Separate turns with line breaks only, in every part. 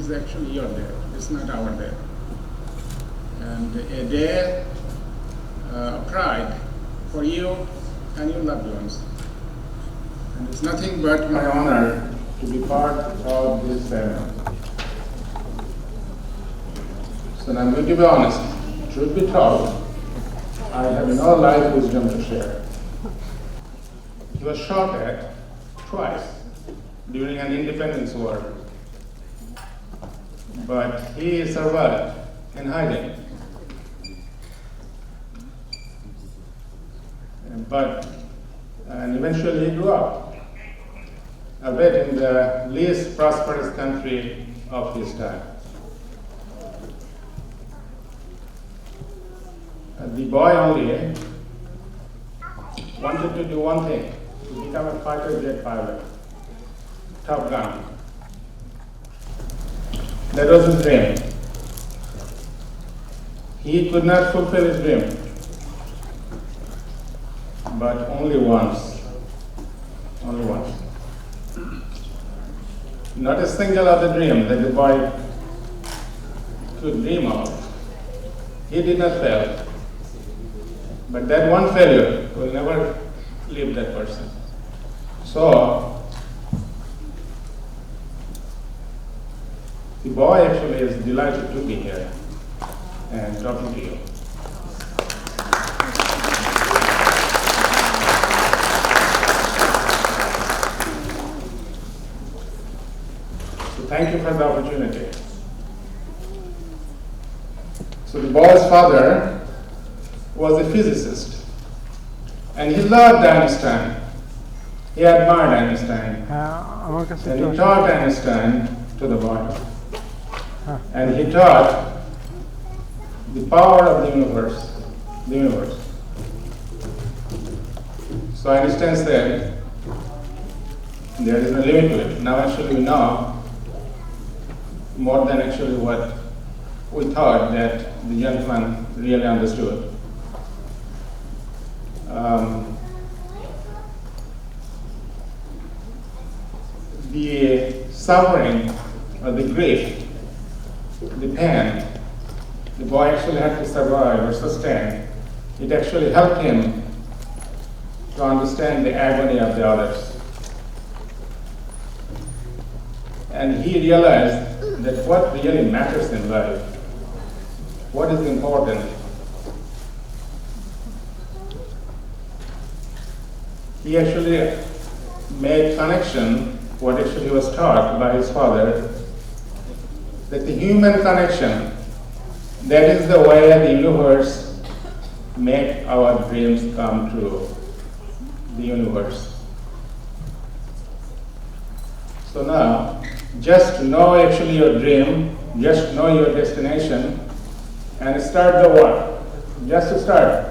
is actually your death. It's not our death. And a day of pride for you and your loved ones. And it's nothing but my honor to be part of this ceremony. So now I'm going to be honest. Truth be told, I have no life wisdom to share. He was shot at twice during an independence war, but he survived in hiding. And eventually he grew up, a bit in the least prosperous country of his time. The boy only wanted to do one thing, to become a fighter jet pilot, Top Gun. That was his dream. He could not fulfill his dream, but only once. Only once. Not a single other dream that the boy could dream of. He did not fail. But that one failure will never leave that person. So, the boy actually is delighted to be here and talking to you. So thank you for the opportunity. So the boy's father was a physicist, and he loved Einstein. He admired Einstein, and he taught Einstein to the boy. And he taught the power of the universe. So Einstein said, there is no limit to it. Now actually we know more than actually what we thought that the gentleman really understood. The suffering, or the grief, the pain, the boy actually had to survive or sustain. It actually helped him to understand the agony of the others. And he realized that what really matters in life, what is important. He actually made connection, what actually he was taught by his father, that the human connection, that is the way the universe make our dreams come true, the universe. So now, just know actually your dream, just know your destination, and start the work, just to start.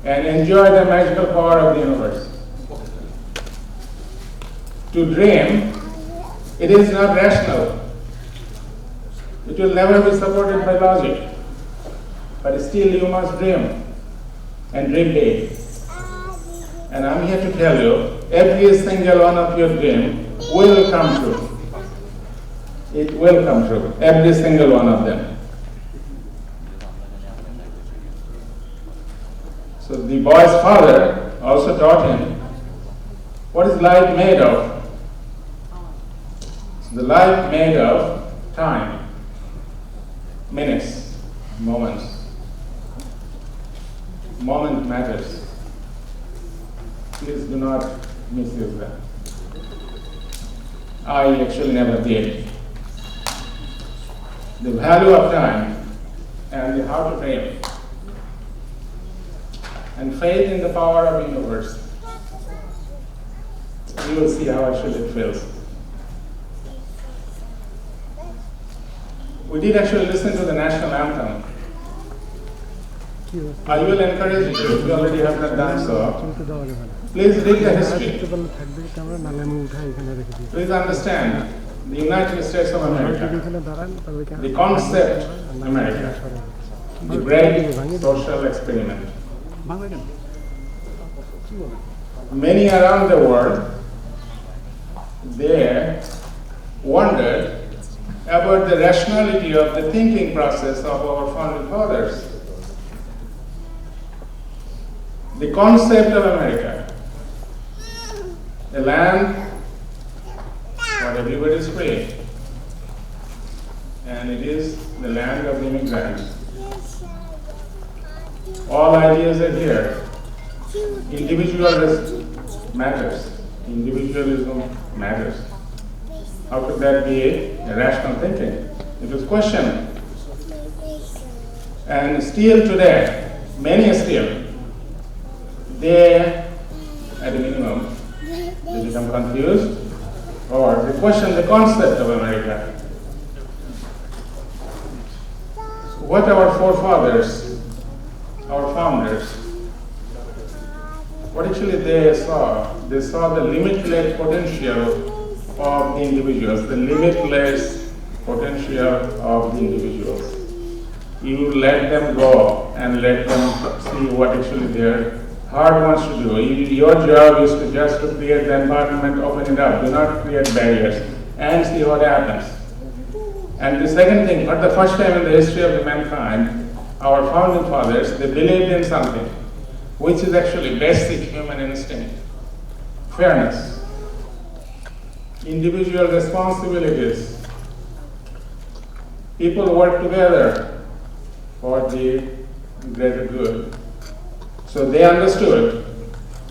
And enjoy the magical power of the universe. To dream, it is not rational. It will never be supported by logic. But still you must dream, and dream big. And I'm here to tell you, every single one of your dreams will come true. It will come true, every single one of them. So the boy's father also taught him, what is life made of? So the life made of time, minutes, moments. Moment matters. Please do not misuse them. I actually never did. The value of time and the how to dream. And faith in the power of the universe. You will see how actually it feels. We did actually listen to the national anthem. I will encourage you, if you already have not done so, please read the history. Please understand the United States of America, the concept America, the great social experiment. Many around the world, they wondered about the rationality of the thinking process of our founding fathers. The concept of America, a land where everybody is free, and it is the land of the immigrants. All ideas are here. Individualism matters. Individualism matters. How could that be a rational thinking? It was questioned. And still today, many still, they, at a minimum, they become confused or they question the concept of America. What our forefathers, our founders, what actually they saw the limitless potential of the individuals, the limitless potential of the individuals. You let them go and let them see what actually their heart wants to do. Your job is to just to create the environment, open it up, do not create barriers, and see what happens. And the second thing, for the first time in the history of mankind, our founding fathers, they believed in something, which is actually basic human instinct: fairness, individual responsibilities. People work together for the greater good. So they understood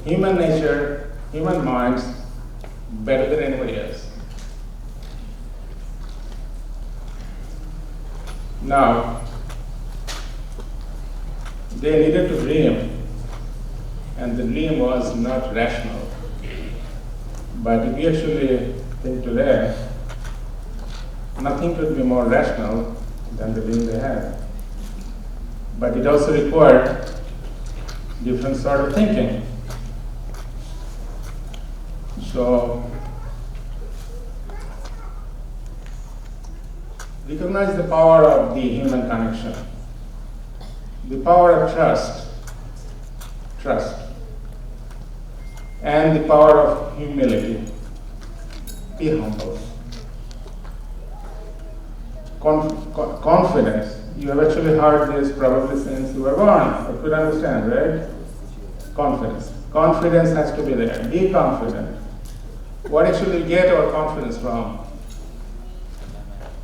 human nature, human minds better than anybody else. Now, they needed to dream, and the dream was not rational. But if you actually think today, nothing could be more rational than the dream they had. But it also required different sort of thinking. So, recognize the power of the human connection, the power of trust, and the power of humility. Be humble. Confidence. You have actually heard this probably since you were born. I could understand, right? Confidence. Confidence has to be there. Be confident. What actually we get our confidence from?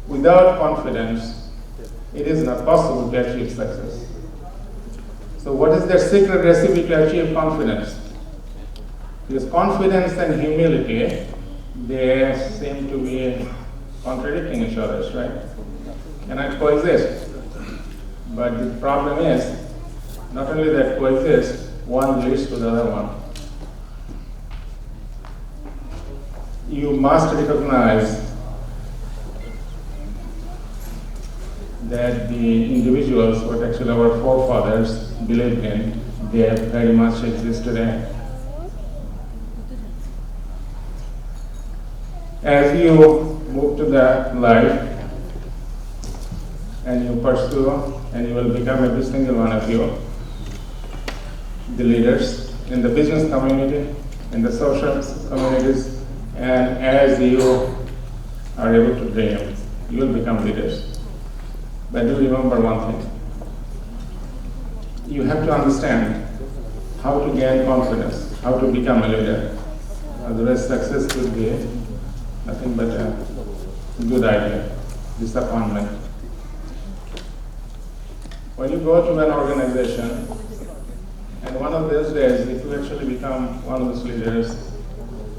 Without confidence, it is not possible to achieve success. So what is their secret recipe to achieve confidence? Because confidence and humility, they seem to be contradicting each other, right? Cannot coexist. But the problem is, not only that coexist, one leads to the other one. You must recognize that the individuals, what actually our forefathers believed in, they very much exist today. As you move to that life and you pursue and you will become every single one of you, the leaders in the business community, in the social communities, and as you are able to dream, you will become leaders. But do remember one thing. You have to understand how to gain confidence, how to become a leader. Otherwise, success could be nothing but a good idea, disappointment. When you go to an organization, and one of those days, if you actually become one of those leaders,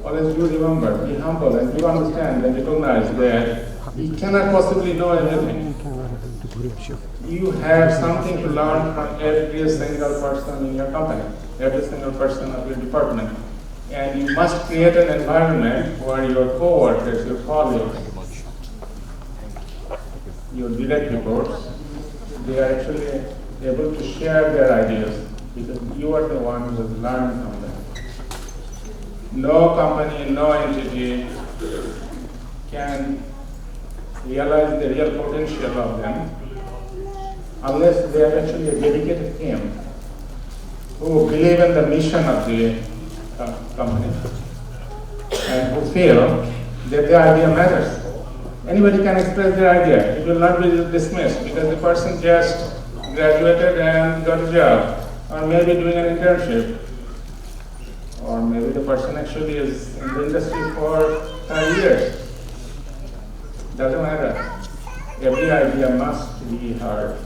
always do remember, be humble, and do understand and recognize that you cannot possibly know everything. You have something to learn from every single person in your company, every single person of your department. And you must create an environment where your co-workers, your colleagues, your direct reports, they are actually able to share their ideas because you are the one who has learned from them. No company, no entity can realize the real potential of them unless they are actually a dedicated team who believe in the mission of the company and who feel that the idea matters. Anybody can express their idea. It will not be dismissed because the person just graduated and got a job, or maybe doing an internship, or maybe the person actually is in the industry for 30 years. Doesn't matter. Every idea must be heard.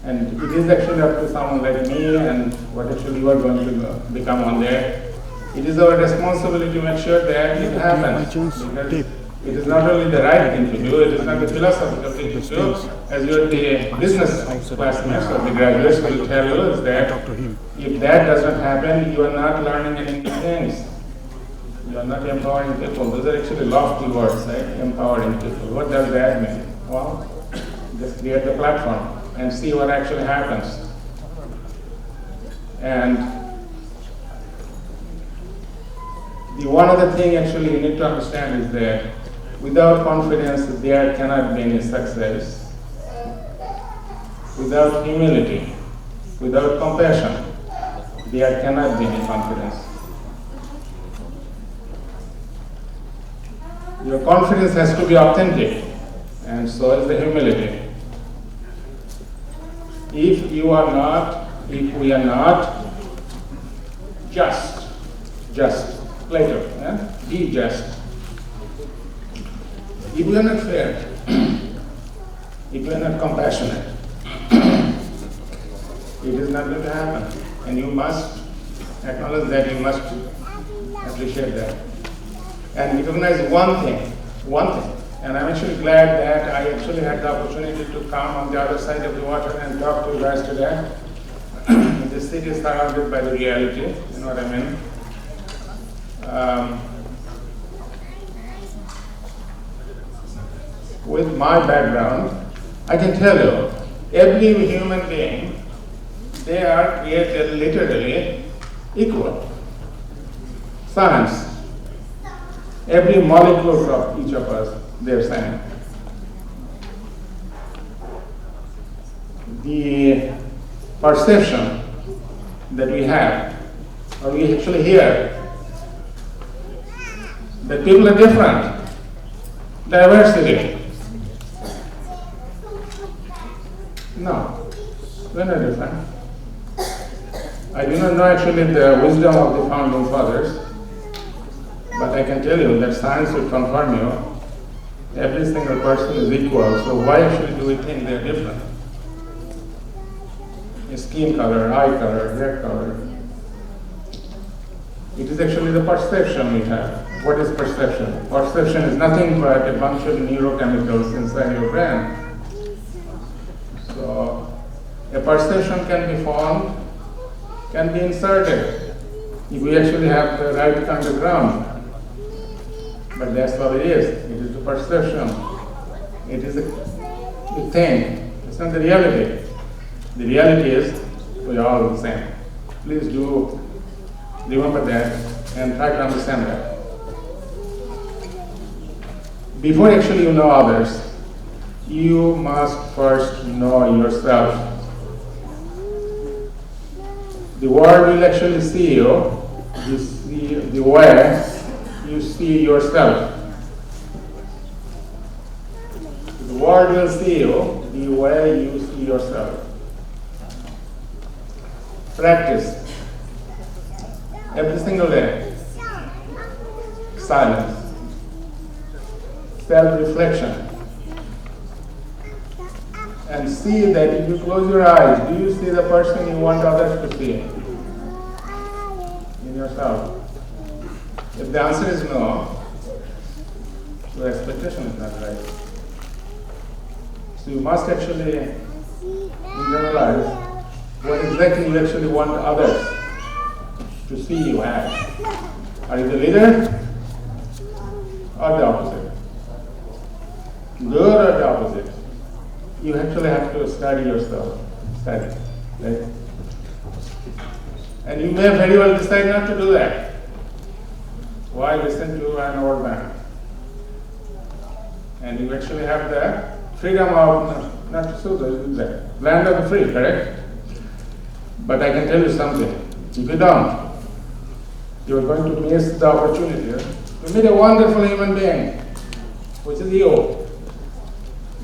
And it is actually up to someone like me and what actually you are going to become one day. It is our responsibility to make sure that it happens. Because it is not only the right thing to do, it is not the philosophical thing to do. As your the business classmates or the graduates will tell you is that if that doesn't happen, you are not learning any new things. You are not empowering people. Those are actually lofty words, right? Empowering people. What does that mean? Well, just create the platform and see what actually happens. And the one other thing actually you need to understand is that without confidence, there cannot be any success. Without humility, without compassion, there cannot be any confidence. Your confidence has to be authentic, and so is the humility. If we are not just, Plato, be just. If we are not fair, if we are not compassionate, it is not going to happen. And you must acknowledge that, you must appreciate that. And recognize one thing. And I'm actually glad that I actually had the opportunity to come on the other side of the water and talk to you guys today. The city is surrounded by the reality, you know what I mean? With my background, I can tell you, every human being, they are created literally equal. Science, every molecule of each of us, they're same. The perception that we have, or we actually hear, that people are different, diversity. No, we're not different. I do not know actually the wisdom of the founding fathers, but I can tell you that science will confirm you every single person is equal, so why actually do we think they're different? Skin color, eye color, hair color. It is actually the perception we have. What is perception? Perception is nothing but a bunch of neurochemicals inside your brain. So a perception can be formed, can be inserted, if we actually have the right kind of ground. But that's what it is. It is the perception. It is a thing. It's not the reality. The reality is we are all the same. Please do remember that and try to understand that. Before actually you know others, you must first know yourself. The world will actually see you, the way you see yourself. The world will see you the way you see yourself. Practice every single day. Silence. Self-reflection. And see that if you close your eyes, do you see the person you want others to see in yourself? If the answer is no, your expectation is not right. So you must actually internalize what exactly you actually want others to see you as. Are you the leader or the opposite? Good or the opposite? You actually have to study yourself. Study, right? And you may very well decide not to do that. Why listen to an old man? And you actually have the freedom of, not to so the land of the free, correct? But I can tell you something. If you don't, you are going to miss the opportunity to meet a wonderful human being, which is you.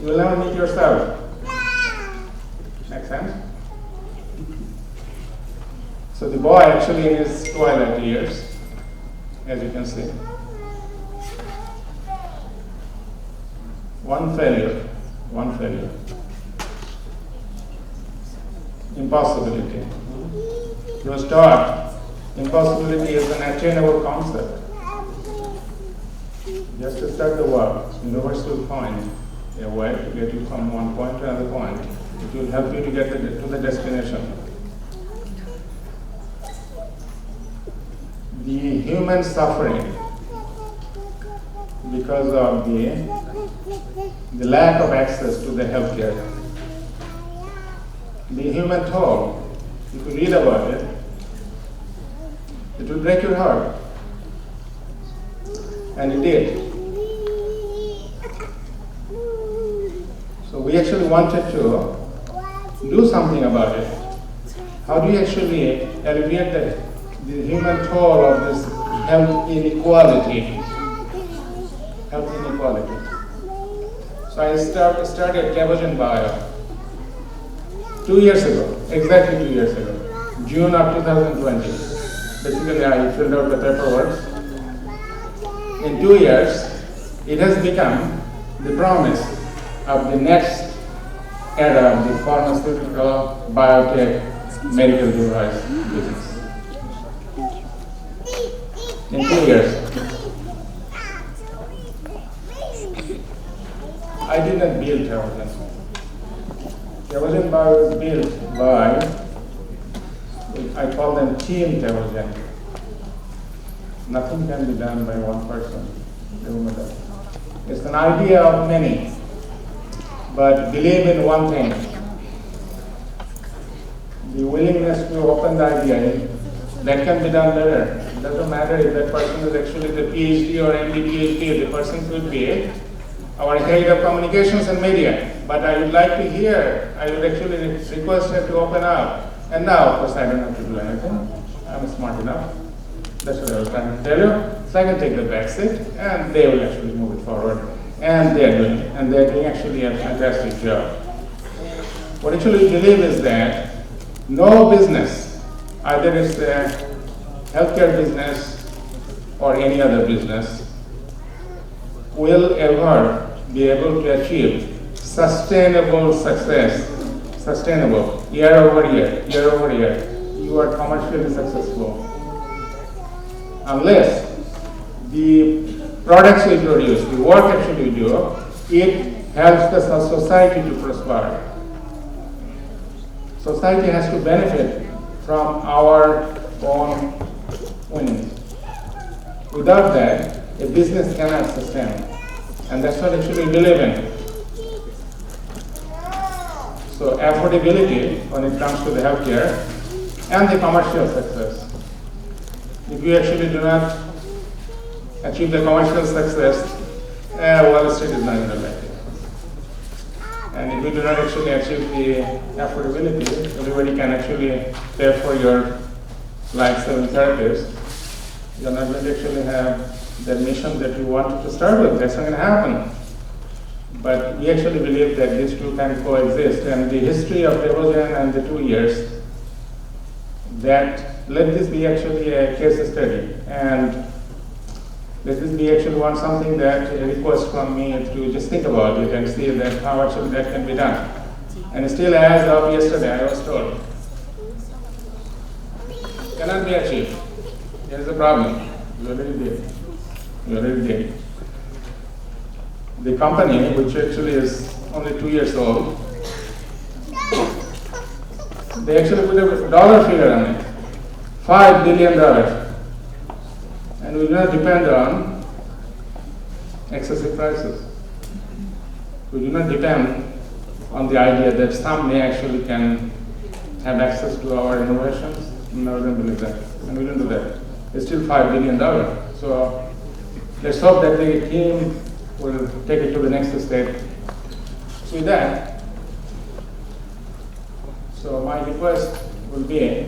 you will never meet yourself. Make sense? So the boy actually in his twilight years, as you can see, one failure, impossibility. He was taught impossibility is an attainable concept. Just to start the work, universe will find a way to get you from one point to another point. It will help you to get to the destination. The human suffering because of the lack of access to the healthcare. The human toll, if you read about it, it will break your heart. And it did. So we actually wanted to do something about it. How do you actually alleviate the human toll of this health inequality? So I started TEVOGEN Bio 2 years ago, exactly 2 years ago, June of 2020. Basically, I filled out the paperwork. In 2 years, it has become the promise of the next era of the pharmaceutical, biotech, medical device business. In 2 years. I did not build TEVOGEN. TEVOGEN Bio was built by, I call them team TEVOGEN. Nothing can be done by one person. Remember that. It's an idea of many, but believe in one thing. The willingness to open the idea, that can be done better. It doesn't matter if that person is actually the PhD or MD PhD, the person could be our head of communications and media. But I would like to hear, I would actually request her to open up. And now, of course, I don't have to do anything. I'm smart enough. That's what I was trying to tell you. So I can take the back seat, and they will actually move it forward. And they're doing it. And they're doing actually a fantastic job. What actually we believe is that no business, either it's the healthcare business or any other business, will ever be able to achieve sustainable success, sustainable, year over year, you are commercially successful. Unless the products we produce, the work actually we do, it helps the society to prosper. Society has to benefit from our own winnings. Without that, a business cannot sustain. And that's what actually we believe in. So affordability when it comes to the healthcare and the commercial success. If you actually do not achieve the commercial success, Wall Street is not going to like it. And if you do not actually achieve the affordability, everybody can actually pay for your life-saving therapies. You're not going to actually have the mission that you wanted to start with. That's not going to happen. But we actually believe that these two can coexist. And the history of TEVOGEN and the 2 years, that let this be actually a case study. And let this be actually something that a request from me to just think about it and see that how actually that can be done. And still as of yesterday, I was told, cannot be achieved. There is a problem. You already did. The company, which actually is only 2 years old, they actually put a dollar figure on it, $5 billion. And we do not depend on excessive prices. We do not depend on the idea that some may actually can have access to our innovations. No, we don't believe that. And we don't do that. It's still $5 billion. So let's hope that the team will take it to the next step. So with that, so my request will be,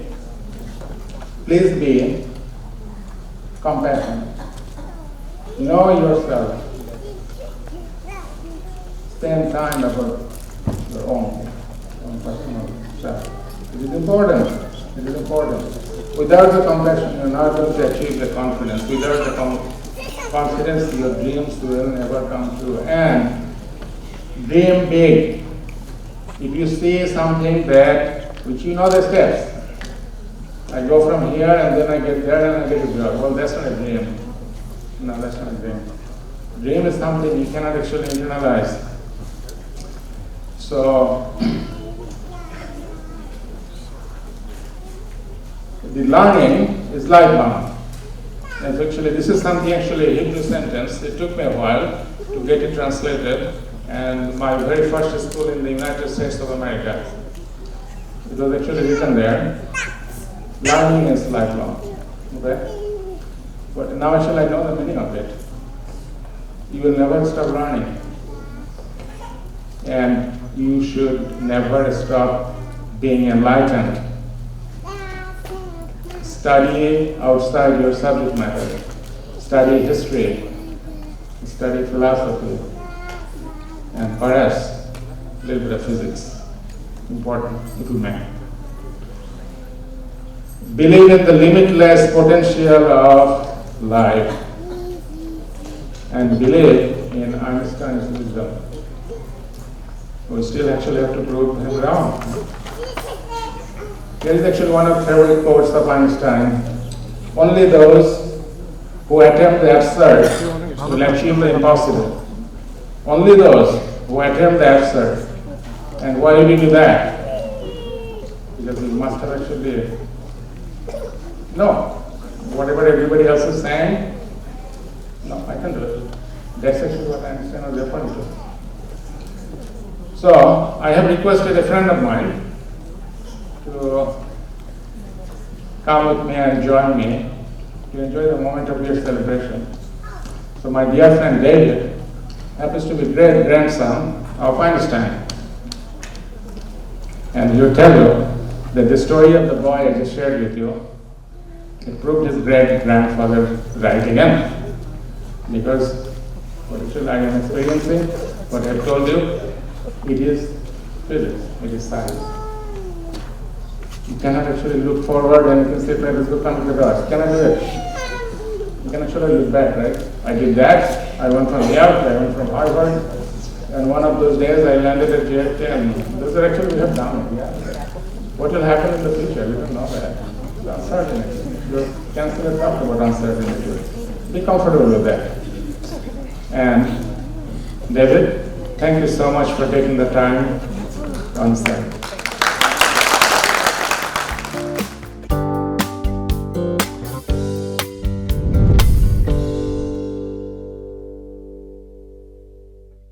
please be compassionate. Know yourself. spend time about your own personal self. It is important. It is important. Without the compassion, you are not going to achieve the confidence. Without the confidence, your dreams will never come true. And dream big. If you see something that, which you know the steps, I go from here and then I get there and I get a job. Well, that's not a dream. No, that's not a dream. Dream is something you cannot actually internalize. So, the learning is lifelong. And actually, this is something actually a Hebrew sentence. It took me a while to get it translated. And my very first school in the United States of America, it was actually written there. Learning is lifelong. Okay? But now actually I know the meaning of it. You will never stop learning. And you should never stop being enlightened. Study outside your subject matter. Study history. Study philosophy. And perhaps a little bit of physics. Important if you may. Believe in the limitless potential of life and believe in Einstein's wisdom. We still actually have to prove him wrong. Here is actually one of the favorite quotes of Einstein. Only those who attempt the absurd will achieve the impossible. Only those who attempt the absurd. And why do we do that? Because we must have actually no. Whatever everybody else is saying, no, I can do it. That's actually what Einstein was referring to. So, I have requested a friend of mine to come with me and join me to enjoy the moment of your celebration. So, my dear friend David happens to be great grandson of Einstein. And he'll tell you that the story of the boy I just shared with you, it proved his great-grandfather right again. Because what actually I am experiencing, what I have told you, it is physics, it is science. You cannot actually look forward and you can say, let's go come to the doors. Can I do it? You can actually look back, right? I did that, I went from Yale, I went from Harvard, and one of those days I landed at JFK, and those are actually we have done it, yeah. What will happen in the future? We don't know that. The uncertainty. Your counselor talked about uncertainty. Be comfortable with that. And David, thank you so much for taking the time to understand.